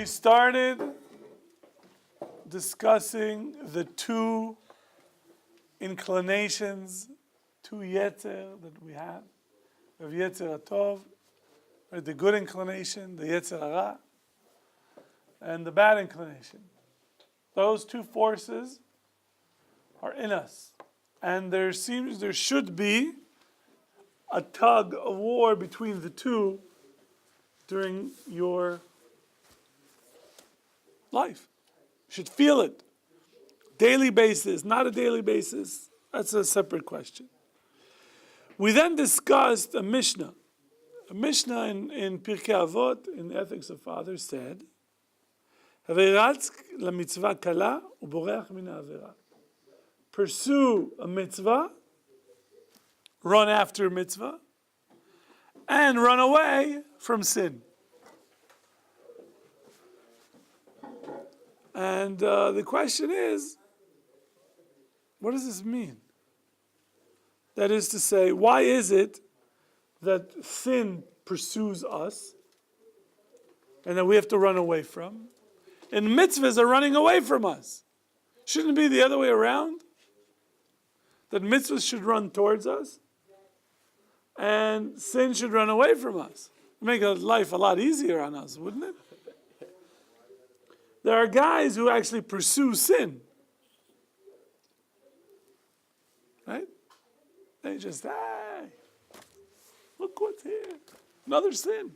We started discussing the two inclinations, two yetzer that we have. We have yetzer hatov, or the good inclination, the yetzer hara, and the bad inclination. Those two forces are in us. And there should be a tug of war between the two during your life. You should feel it. Daily basis, not a daily basis, that's a separate question. We then discussed a Mishnah. A Mishnah in Pirkei Avot, in the Ethics of Fathers, said, "Haveratz lamitzvah kala uboreach min ha'avera." Pursue a mitzvah, run after a mitzvah, and run away from sin. And the question is, what does this mean? That is to say, why is it that sin pursues us and that we have to run away from? And mitzvahs are running away from us. Shouldn't it be the other way around? That mitzvahs should run towards us and sin should run away from us. Make life a lot easier on us, wouldn't it? There are guys who actually pursue sin. Right? They just, hey, look what's here. Another sin.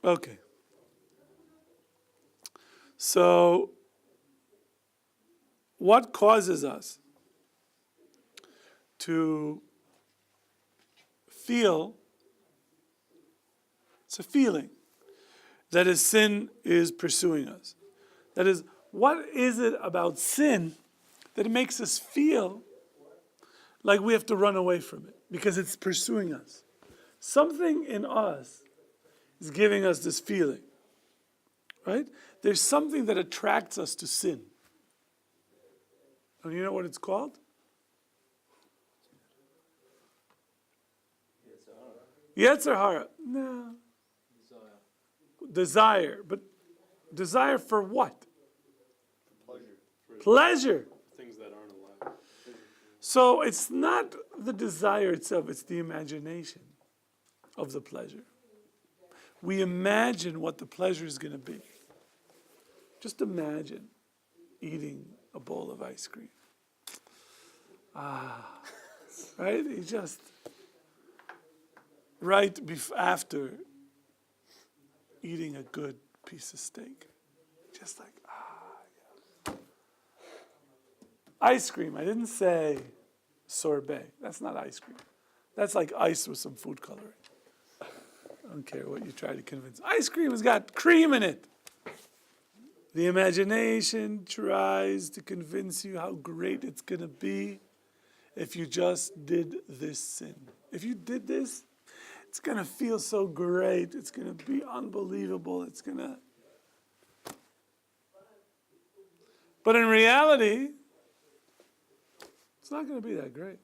Okay. So, what causes us to feel, it's a feeling, that is sin is pursuing us? That is, what is it about sin that it makes us feel like we have to run away from it because it's pursuing us? Something in us is giving us this feeling, right? There's something that attracts us to sin. And you know what it's called? Yetzer hara. No. Desire. But desire for what? Pleasure. Things that aren't allowed. So it's not the desire itself, it's the imagination of the pleasure. We imagine what the pleasure is going to be. Just imagine eating a bowl of ice cream. Right? You just, after eating a good piece of steak. Just like, yeah. Ice cream, I didn't say sorbet. That's not ice cream. That's like ice with some food coloring. I don't care what you try to convince. Ice cream has got cream in it. The imagination tries to convince you how great it's going to be if you just did this sin. If you did this, it's going to feel so great. It's going to be unbelievable. But in reality, it's not going to be that great.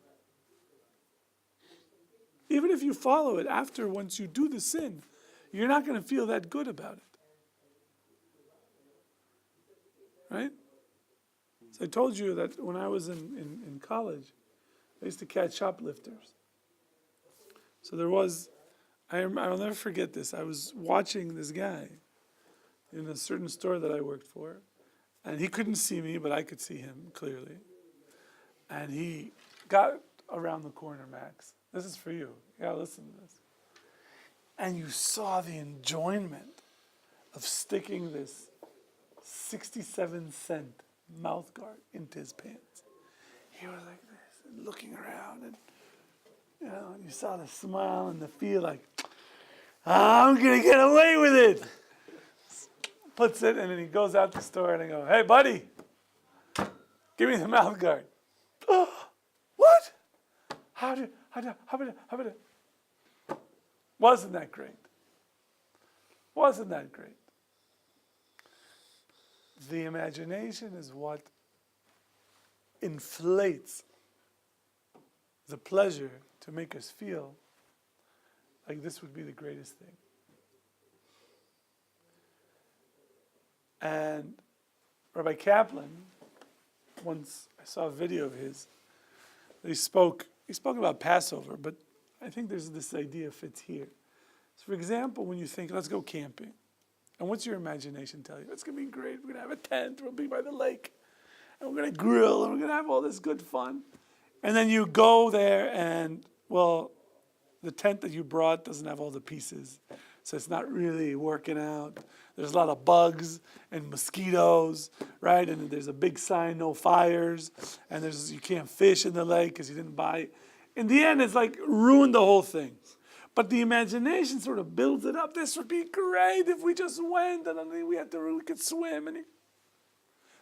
Even if you follow it after, once you do the sin, you're not going to feel that good about it. Right? So I told you that when I was in college, I used to catch shoplifters. So there was, I'll never forget this. I was watching this guy in a certain store that I worked for, and he couldn't see me, but I could see him clearly. And he got around the corner, Max. This is for you. You gotta listen to this. And you saw the enjoyment of sticking this 67-cent mouth guard into his pants. He was like this, and looking around, and you saw the smile and the feel like, I'm gonna get away with it. Puts it, and then he goes out the store, and I go, hey, buddy, give me the mouth guard. Oh, what? How about it? Wasn't that great? Wasn't that great? The imagination is what inflates the pleasure to make us feel like this would be the greatest thing. And Rabbi Kaplan, once I saw a video of his, he spoke about Passover, but I think there's this idea fits here. So for example, when you think, let's go camping, and what's your imagination tell you? It's going to be great. We're going to have a tent. We'll be by the lake. And we're going to grill. And we're going to have all this good fun. And then you go there and, well, the tent that you brought doesn't have all the pieces. So it's not really working out. There's a lot of bugs and mosquitoes, right? And there's a big sign, no fires. And you can't fish in the lake because you didn't buy. In the end, it's like ruined the whole thing. But the imagination sort of builds it up. This would be great if we just went and then we could swim. And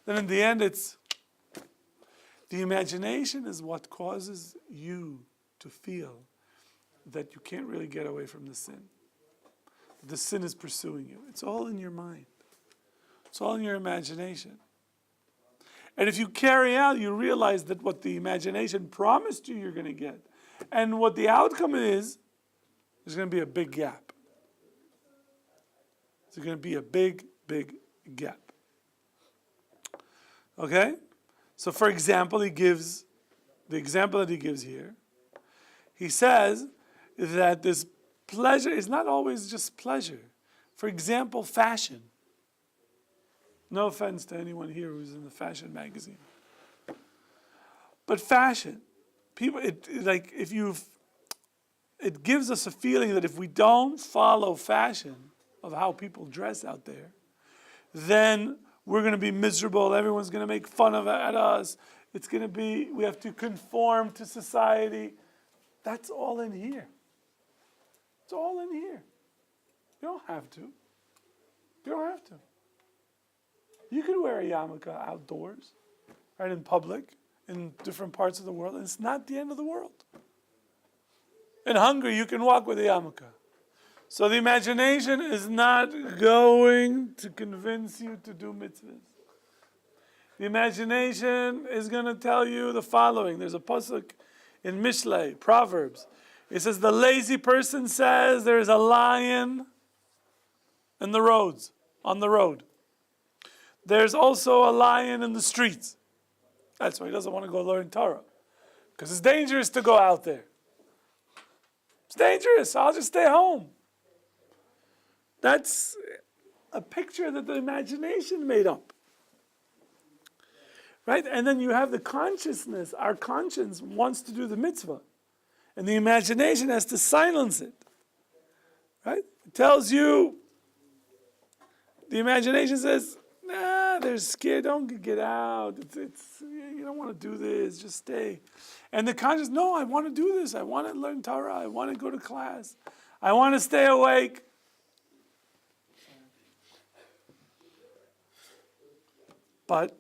then in the end, it's the imagination is what causes you to feel that you can't really get away from the sin. The sin is pursuing you. It's all in your mind. It's all in your imagination. And if you carry out, you realize that what the imagination promised you, you're going to get. And what the outcome is, there's going to be a big gap. There's going to be a big, big gap. Okay? So for example, he gives, the example that he gives here, he says that this pleasure is not always just pleasure. For example, fashion. No offense to anyone here who's in the fashion magazine. But fashion, people, it gives us a feeling that if we don't follow fashion of how people dress out there, then we're going to be miserable. Everyone's going to make fun of us. It's going to be, we have to conform to society. That's all in here. It's all in here. You don't have to. You don't have to. You can wear a yarmulke outdoors, right, in public, in different parts of the world, and it's not the end of the world. In Hungary, you can walk with a yarmulke. So the imagination is not going to convince you to do mitzvahs. The imagination is going to tell you the following. There's a pasuk in Mishlei, Proverbs. It says, the lazy person says there is a lion in the roads, on the road. There's also a lion in the streets. That's why he doesn't want to go learn Torah. Because it's dangerous to go out there. It's dangerous. I'll just stay home. That's a picture that the imagination made up. Right? And then you have the consciousness. Our conscience wants to do the mitzvah. And the imagination has to silence it. Right? It tells you, the imagination says, nah, they're scared, don't get out. You don't want to do this, just stay. And the conscience, no, I want to do this. I want to learn Torah. I want to go to class. I want to stay awake. But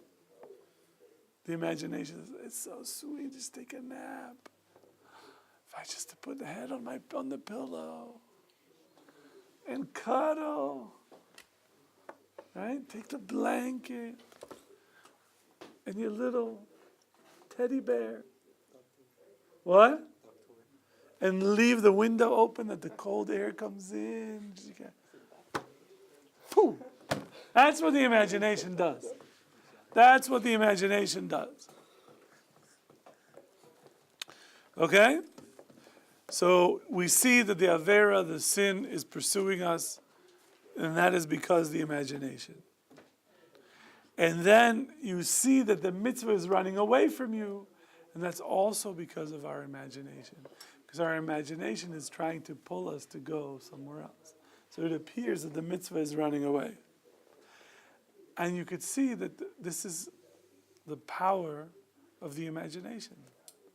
the imagination is, it's so sweet, just take a nap. If I just put the head on the pillow and cuddle, right? Take the blanket and your little teddy bear. What? And leave the window open that the cold air comes in. Pooh. That's what the imagination does. That's what the imagination does. Okay? So we see that the Avera, the sin, is pursuing us, and that is because of the imagination. And then you see that the mitzvah is running away from you, and that's also because of our imagination. Because our imagination is trying to pull us to go somewhere else. So it appears that the mitzvah is running away. And you could see that this is the power of the imagination.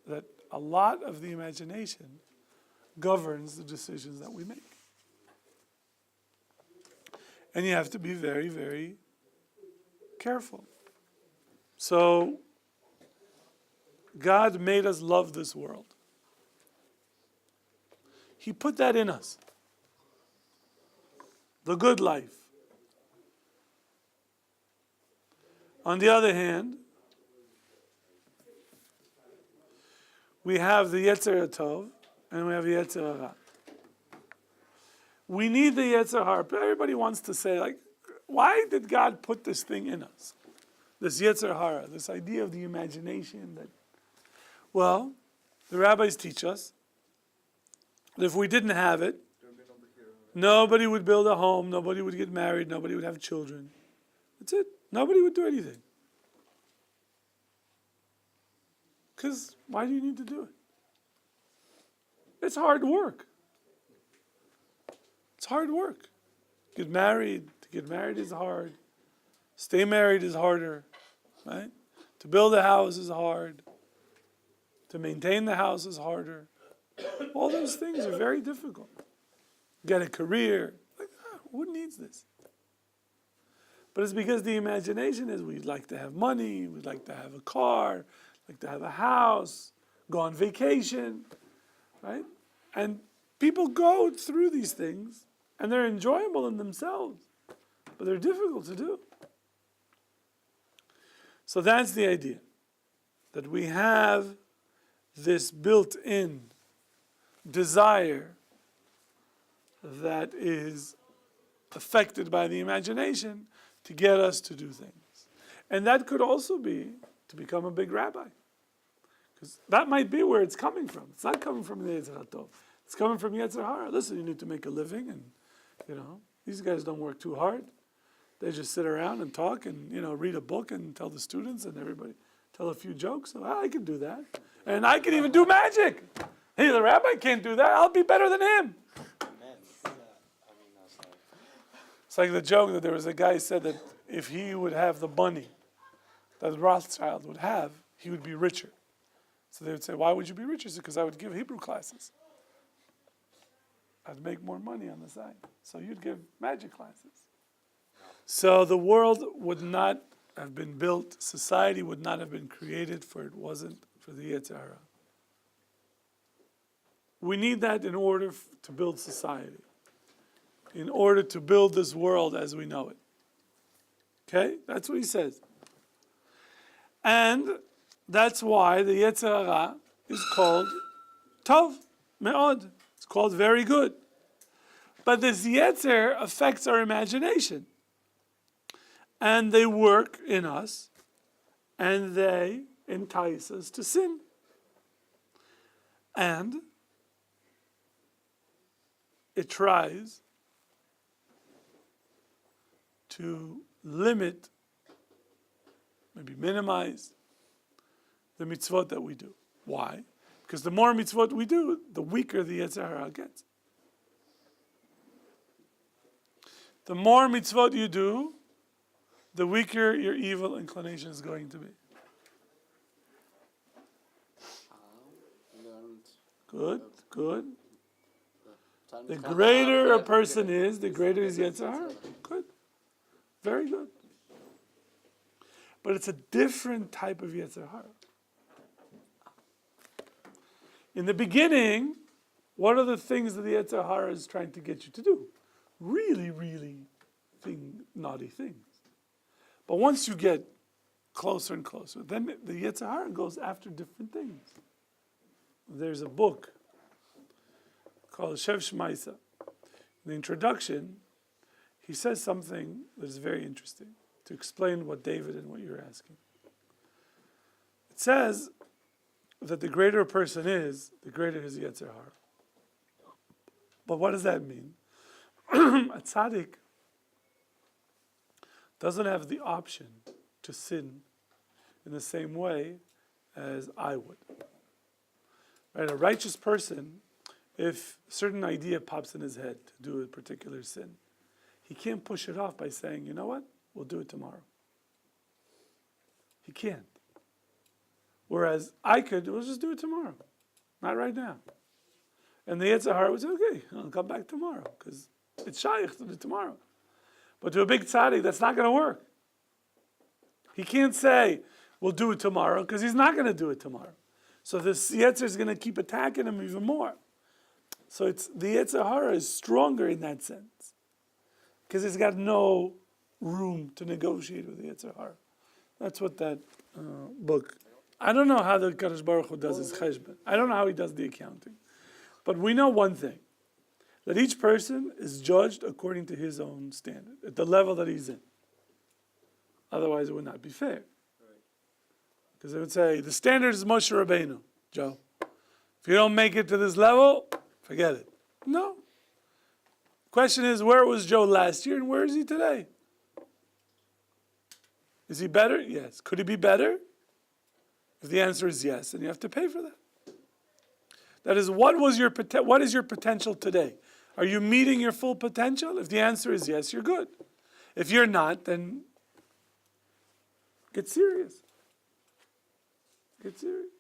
That a lot of the imagination governs the decisions that we make. And you have to be very, very careful. So, God made us love this world. He put that in us. The good life. On the other hand, we have the Yetzer Tov and we have the Yetzer Hara. We need the Yetzer Hara. Everybody wants to say, like, why did God put this thing in us? This Yetzer Hara, this idea of the imagination that, well, the rabbis teach us that if we didn't have it, nobody would build a home, nobody would get married, nobody would have children. That's it. Nobody would do anything. Because why do you need to do it? It's hard work. It's hard work. To get married is hard. Stay married is harder, right? To build a house is hard. To maintain the house is harder. All those things are very difficult. Get a career. Who needs this? But it's because the imagination is we'd like to have money, we'd like to have a car, like to have a house, go on vacation, right? And people go through these things, and they're enjoyable in themselves, but they're difficult to do. So that's the idea, that we have this built-in desire that is affected by the imagination to get us to do things. And that could also be to become a big rabbi. Because that might be where it's coming from. It's not coming from the Yetzer Hatov. It's coming from Yetzer Hara. Listen, you need to make a living, and these guys don't work too hard. They just sit around and talk and read a book and tell the students and everybody, tell a few jokes. So I can do that. And I can even do magic. Hey, the rabbi can't do that. I'll be better than him. It's like the joke that there was a guy who said that if he would have the money that Rothschild would have, he would be richer. So they would say, why would you be richer? He said, because I would give Hebrew classes. I'd make more money on the side. So you'd give magic classes. So the world would not have been built, society would not have been created for it wasn't for the Yetzer Hara. We need that in order to build society, in order to build this world as we know it. Okay? That's what he says. And that's why the Yetzer Hara is called Tov, Me'od. It's called very good. But this Yetzer affects our imagination. And they work in us, and they entice us to sin. And it tries to limit, maybe minimize, the mitzvot that we do. Why? Because the more mitzvot we do, the weaker the Yetzer Hara gets. The more mitzvot you do, the weaker your evil inclination is going to be. Good, good. The greater a person is, the greater his Yetzer Hara. Good. Very good. But it's a different type of Yetzer Hara. In the beginning, what are the things that the Yetzer Hara is trying to get you to do? Really, really naughty things. But once you get closer and closer, then the Yetzer Hara goes after different things. There's a book called Shev Shmaisa. In the introduction, he says something that is very interesting to explain what David and what you're asking. It says that the greater a person is, the greater his Yetzer Hara. But what does that mean? A tzaddik doesn't have the option to sin in the same way as I would. Right? A righteous person, if a certain idea pops in his head to do a particular sin, he can't push it off by saying, you know what, we'll do it tomorrow. He can't. Whereas I could, we'll just do it tomorrow, not right now. And the Yetzer Hara would say, okay, I'll come back tomorrow, because it's shaykh to do it tomorrow. But to a big tzaddik, that's not going to work. He can't say, we'll do it tomorrow, because he's not going to do it tomorrow. So this Yetzer is going to keep attacking him even more. So the Yetzer Hara is stronger in that sense, because it's got no room to negotiate with the Yetzer Hara. That's what that book. I don't know how the Kadosh Baruch Hu does his cheshbon. I don't know how he does the accounting. But we know one thing, that each person is judged according to his own standard, at the level that he's in. Otherwise, it would not be fair. Because they would say, the standard is Moshe Rabbeinu, Joe. If you don't make it to this level, forget it. No. Question is, where was Joe last year and where is he today? Is he better? Yes. Could he be better? If the answer is yes, then you have to pay for that. That is, what is your potential today? Are you meeting your full potential? If the answer is yes, you're good. If you're not, then get serious. Get serious.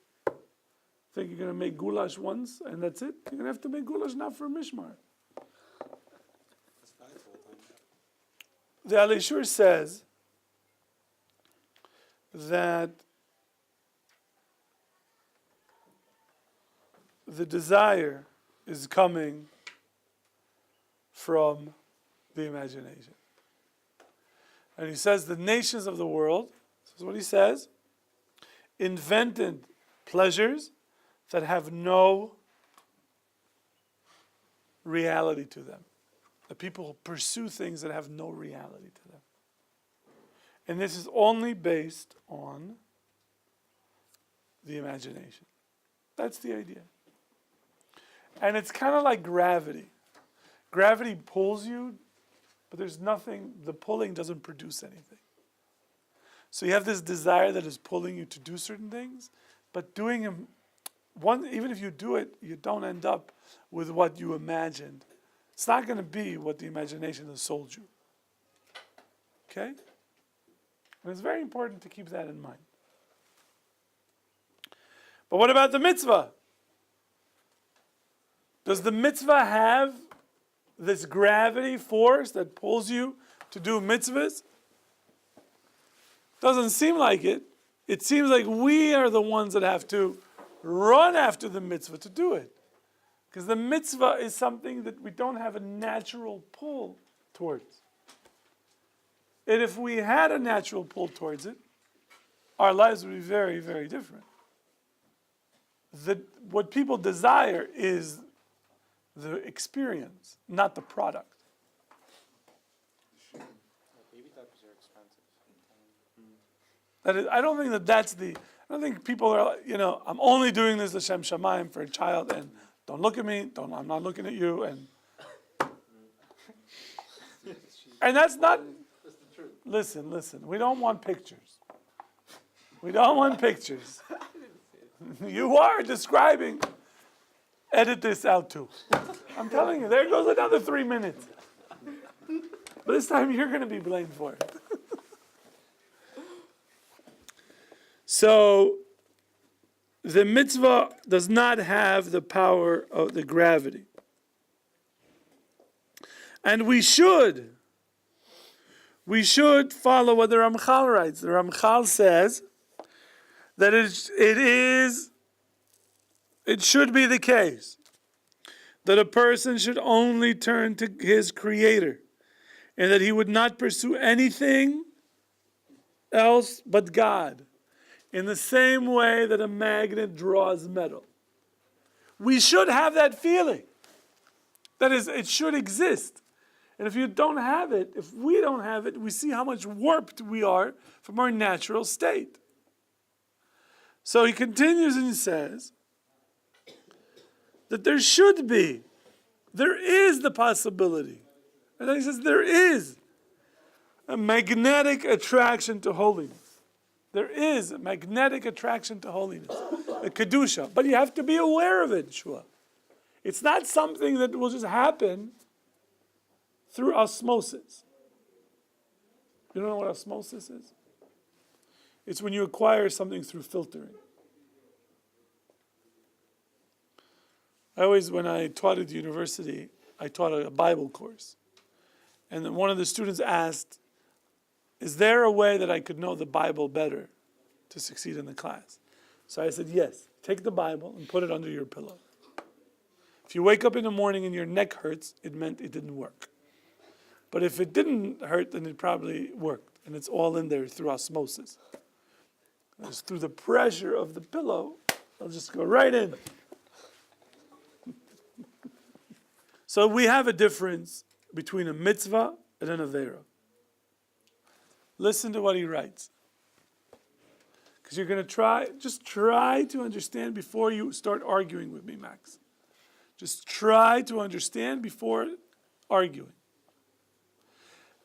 Think you're going to make goulash once and that's it? You're going to have to make goulash now for Mishmar. The Alei Shur says that the desire is coming from the imagination. And he says the nations of the world, this is what he says, invented pleasures that have no reality to them. The people pursue things that have no reality to them. And this is only based on the imagination. That's the idea. And it's kind of like gravity. Gravity pulls you, but there's nothing, the pulling doesn't produce anything. So you have this desire that is pulling you to do certain things, but doing them, even if you do it, you don't end up with what you imagined. It's not going to be what the imagination has sold you. Okay? And it's very important to keep that in mind. But what about the mitzvah? Does the mitzvah have this gravity force that pulls you to do mitzvahs? Doesn't seem like it. It seems like we are the ones that have to run after the mitzvah to do it. Because the mitzvah is something that we don't have a natural pull towards. And if we had a natural pull towards it, our lives would be very, very different. What people desire is the experience, not the product. Baby diapers are expensive. That is, I don't think people are, I'm only doing this L'Shem Shamayim for a child, and don't look at me, I'm not looking at you, and that's not, That's the truth. listen, we don't want pictures. We don't want pictures. You are describing, edit this out too. I'm telling you, there goes another 3 minutes. But this time you're going to be blamed for it. So, the mitzvah does not have the power of the gravity. And we should follow what the Ramchal writes. The Ramchal says that it should be the case that a person should only turn to his Creator and that he would not pursue anything else but God, in the same way that a magnet draws metal. We should have that feeling. That is, it should exist. And if you don't have it, if we don't have it, we see how much warped we are from our natural state. So he continues and he says that there is the possibility. And then he says there is a magnetic attraction to holiness. There is a magnetic attraction to holiness, a kedusha. But you have to be aware of it, Shua. It's not something that will just happen through osmosis. You don't know what osmosis is? It's when you acquire something through filtering. When I taught at the university, I taught a Bible course. And then one of the students asked, is there a way that I could know the Bible better to succeed in the class? So I said, yes. Take the Bible and put it under your pillow. If you wake up in the morning and your neck hurts, it meant it didn't work. But if it didn't hurt, then it probably worked. And it's all in there through osmosis. It's through the pressure of the pillow, it'll just go right in. So we have a difference between a mitzvah and an avera. Listen to what he writes. Because you're going to try to understand before you start arguing with me, Max. Just try to understand before arguing.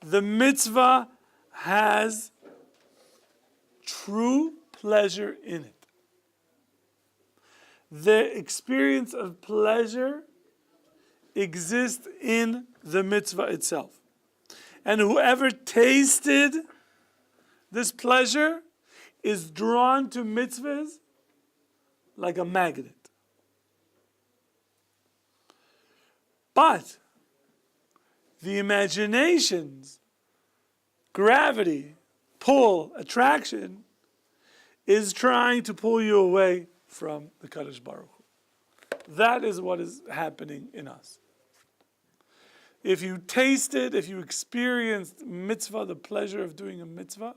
The mitzvah has true pleasure in it. The experience of pleasure exists in the mitzvah itself. And whoever tasted this pleasure is drawn to mitzvahs like a magnet. But the imagination's gravity, pull, attraction is trying to pull you away from the Kadosh Baruch Hu. That is what is happening in us. If you tasted, if you experienced mitzvah, the pleasure of doing a mitzvah,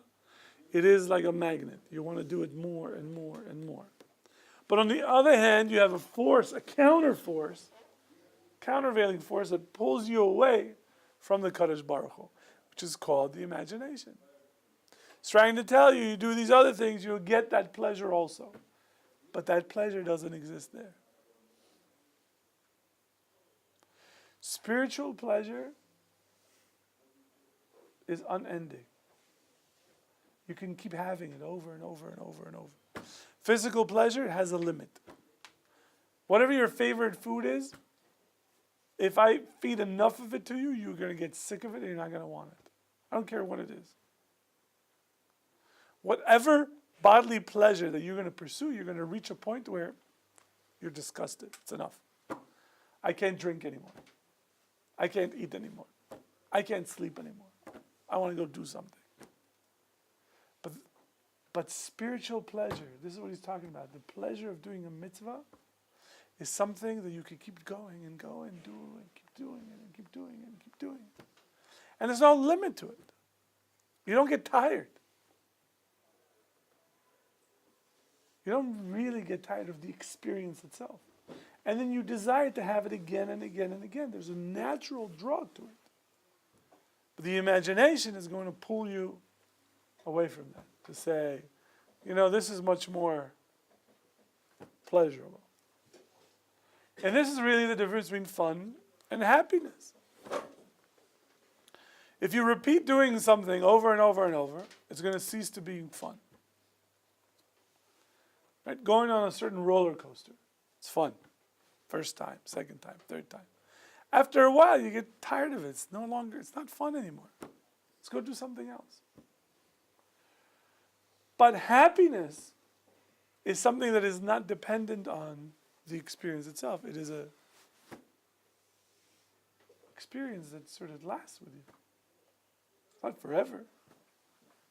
it is like a magnet. You want to do it more and more and more. But on the other hand, you have a force, a countervailing force that pulls you away from the Kadosh Baruch Hu, which is called the imagination. It's trying to tell you, you do these other things, you'll get that pleasure also. But that pleasure doesn't exist there. Spiritual pleasure is unending. You can keep having it over and over and over and over. Physical pleasure has a limit. Whatever your favorite food is, if I feed enough of it to you, you're going to get sick of it and you're not going to want it. I don't care what it is. Whatever bodily pleasure that you're going to pursue, you're going to reach a point where you're disgusted. It's enough. I can't drink anymore. I can't eat anymore. I can't sleep anymore. I want to go do something. But spiritual pleasure, this is what he's talking about. The pleasure of doing a mitzvah is something that you can keep going and go and do and keep doing it and keep doing it and keep doing it. And there's no limit to it. You don't get tired. You don't really get tired of the experience itself. And then you desire to have it again and again and again. There's a natural draw to it. But the imagination is going to pull you away from that. To say, this is much more pleasurable. And this is really the difference between fun and happiness. If you repeat doing something over and over and over, it's going to cease to being fun. Right? Going on a certain roller coaster, it's fun. First time, second time, third time. After a while, you get tired of it. It's not fun anymore. Let's go do something else. But happiness is something that is not dependent on the experience itself. It is an experience that sort of lasts with you. It's not forever,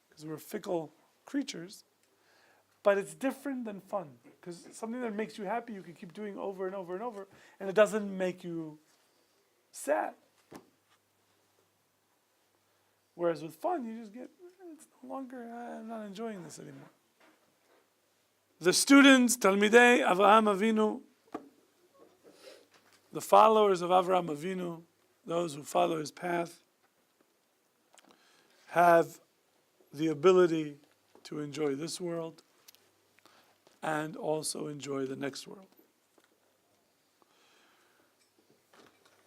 because we're fickle creatures. But it's different than fun, because something that makes you happy, you can keep doing over and over and over, and it doesn't make you sad. Whereas with fun, you just get, it's no longer, I'm not enjoying this anymore. The students, Talmidei Avraham Avinu, the followers of Avraham Avinu, those who follow his path, have the ability to enjoy this world and also enjoy the next world.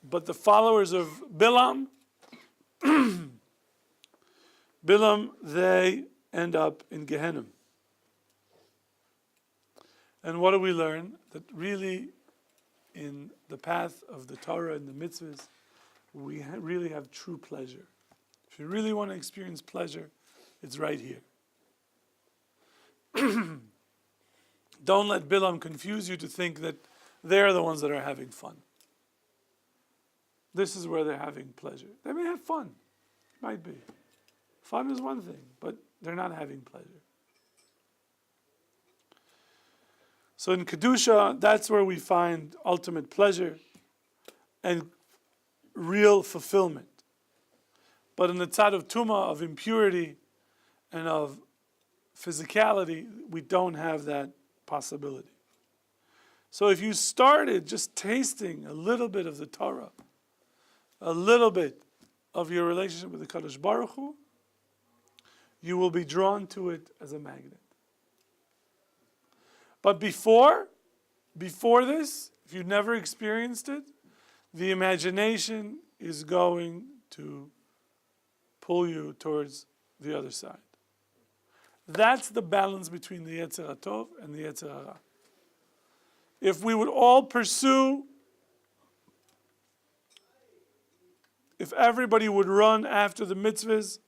But the followers of Bilam, they end up in Gehenna. And what do we learn? That really, in the path of the Torah and the mitzvahs, we really have true pleasure. If you really want to experience pleasure, it's right here. Don't let Bilam confuse you to think that they're the ones that are having fun. This is where they're having pleasure. They may have fun. Might be. Fun is one thing, but they're not having pleasure. So in Kedusha, that's where we find ultimate pleasure and real fulfillment. But in the tzad of Tumah, of impurity and of physicality, we don't have that possibility. So if you started just tasting a little bit of the Torah, a little bit of your relationship with the Kadosh Baruch Hu, you will be drawn to it as a magnet. But before this, if you've never experienced it, the imagination is going to pull you towards the other side. That's the balance between the Yetzer HaTov and the Yetzer Hara. If we would all pursue, if everybody would run after the mitzvahs,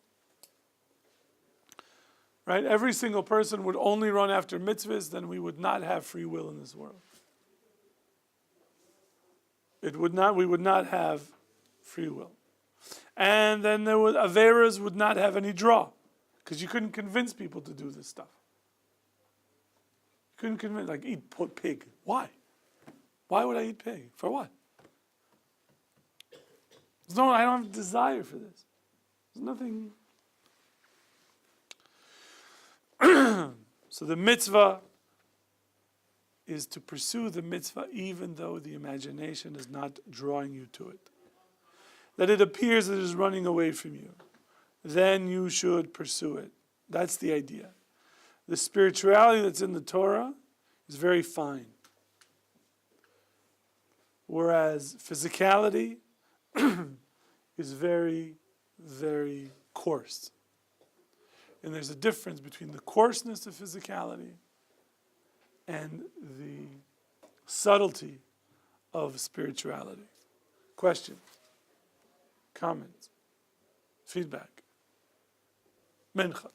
right? Every single person would only run after mitzvahs, then we would not have free will in this world. We would not have free will. And then Averas would not have any draw, because you couldn't convince people to do this stuff. You couldn't convince, like, eat pig. Why? Why would I eat pig? For what? I don't have a desire for this. There's nothing. So the mitzvah is to pursue the mitzvah even though the imagination is not drawing you to it. That it appears that it is running away from you. Then you should pursue it. That's the idea. The spirituality that's in the Torah is very fine. Whereas physicality is very, very coarse. And there's a difference between the coarseness of physicality and the subtlety of spirituality. Question, comments, feedback. Mincha.